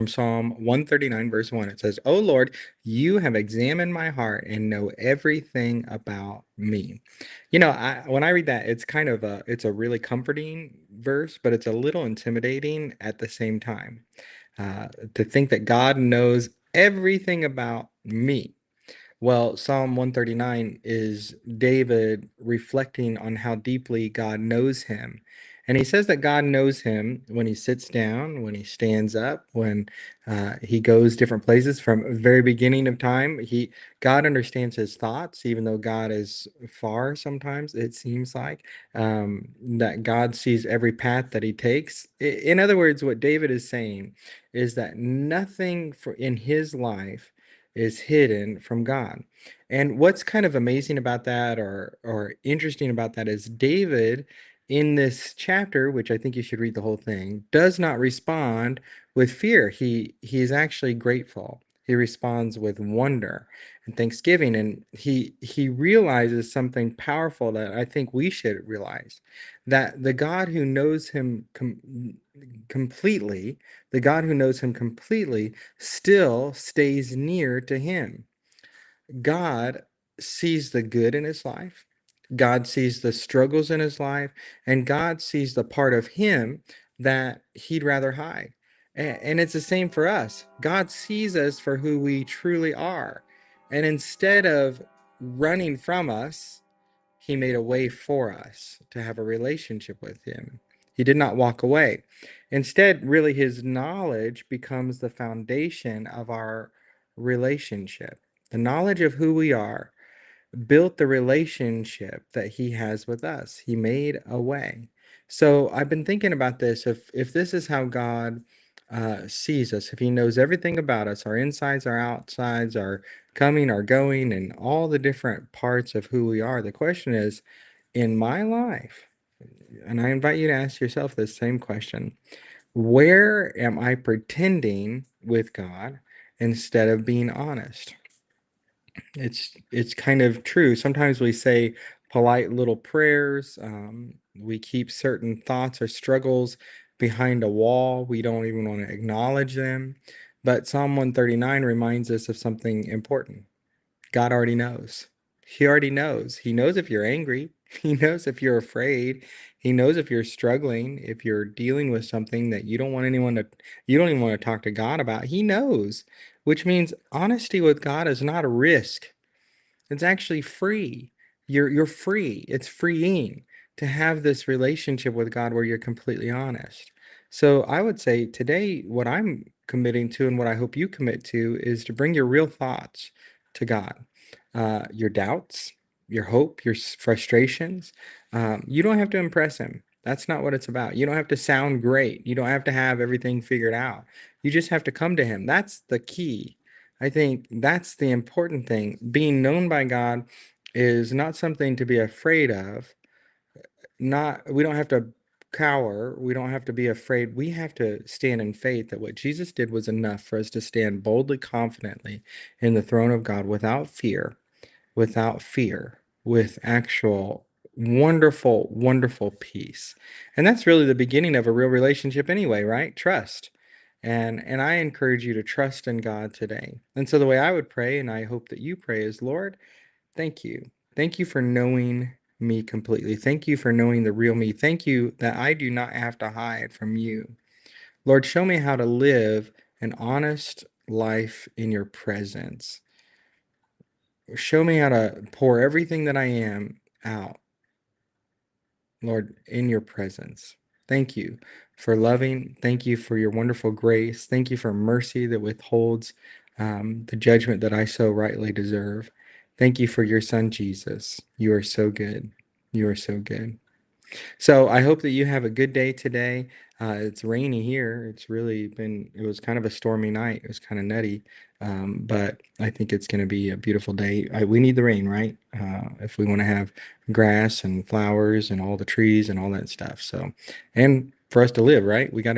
From Psalm 139, verse 1. It says, "O Lord, you have examined my heart and know everything about me." When I read that, it's a really comforting verse, but it's a little intimidating at the same time. To think that God knows everything about me. Well, Psalm 139 is David reflecting on how deeply God knows him. And he says that God knows him when he sits down, when he stands up, when he goes different places from the very beginning of time. God understands his thoughts, even though God is far sometimes, it seems like. That God sees every path that he takes. In other words, what David is saying is that nothing in his life is hidden from God. And what's kind of amazing about that or interesting about that is David in this chapter, which I think you should read the whole thing, does not respond with fear. He is actually grateful. He responds with wonder and thanksgiving, and he realizes something powerful that I think we should realize, that the God who knows him completely, the God who knows him completely still stays near to him. God sees the good in his life. God sees the struggles in his life, and God sees the part of him that he'd rather hide. And it's the same for us. God sees us for who we truly are. And instead of running from us, he made a way for us to have a relationship with him. He did not walk away. Instead, really, his knowledge becomes the foundation of our relationship. The knowledge of who we are built the relationship that he has with us. He made a way. So I've been thinking about this. If this is how God sees us, if he knows everything about us, our insides, our outsides, our coming, our going, and all the different parts of who we are, the question is, in my life, and I invite you to ask yourself this same question: where am I pretending with God instead of being honest? It's kind of true. Sometimes we say polite little prayers. We keep certain thoughts or struggles behind a wall. We don't even want to acknowledge them. But Psalm 139 reminds us of something important. God already knows. He already knows. He knows if you're angry. He knows if you're afraid. He knows if you're struggling, if you're dealing with something that you don't even want to talk to God about. He knows, which means honesty with God is not a risk. It's actually free. You're free. It's freeing to have this relationship with God where you're completely honest. So I would say today, what I'm committing to and what I hope you commit to is to bring your real thoughts to God, your doubts, your hope, your frustrations. You don't have to impress Him. That's not what it's about. You don't have to sound great. You don't have to have everything figured out. You just have to come to Him. That's the key. I think that's the important thing. Being known by God is not something to be afraid of. We don't have to cower. We don't have to be afraid. We have to stand in faith that what Jesus did was enough for us to stand boldly, confidently in the throne of God without fear, with actual wonderful, wonderful peace. And that's really the beginning of a real relationship anyway, right? Trust. And I encourage you to trust in God today. And so the way I would pray, and I hope that you pray, is, Lord, thank you. Thank you for knowing me completely. Thank you for knowing the real me. Thank you that I do not have to hide from you. Lord, show me how to live an honest life in your presence. Show me how to pour everything that I am out, Lord, in your presence. Thank you for loving. Thank you for your wonderful grace. Thank you for mercy that withholds the judgment that I so rightly deserve. Thank you for your son, Jesus. You are so good. You are so good. So I hope that you have a good day today. It's rainy here. It was kind of a stormy night. It was kind of nutty. But I think it's going to be a beautiful day. We need the rain, right? If we want to have grass and flowers and all the trees and all that stuff. So, and for us to live, right? We got to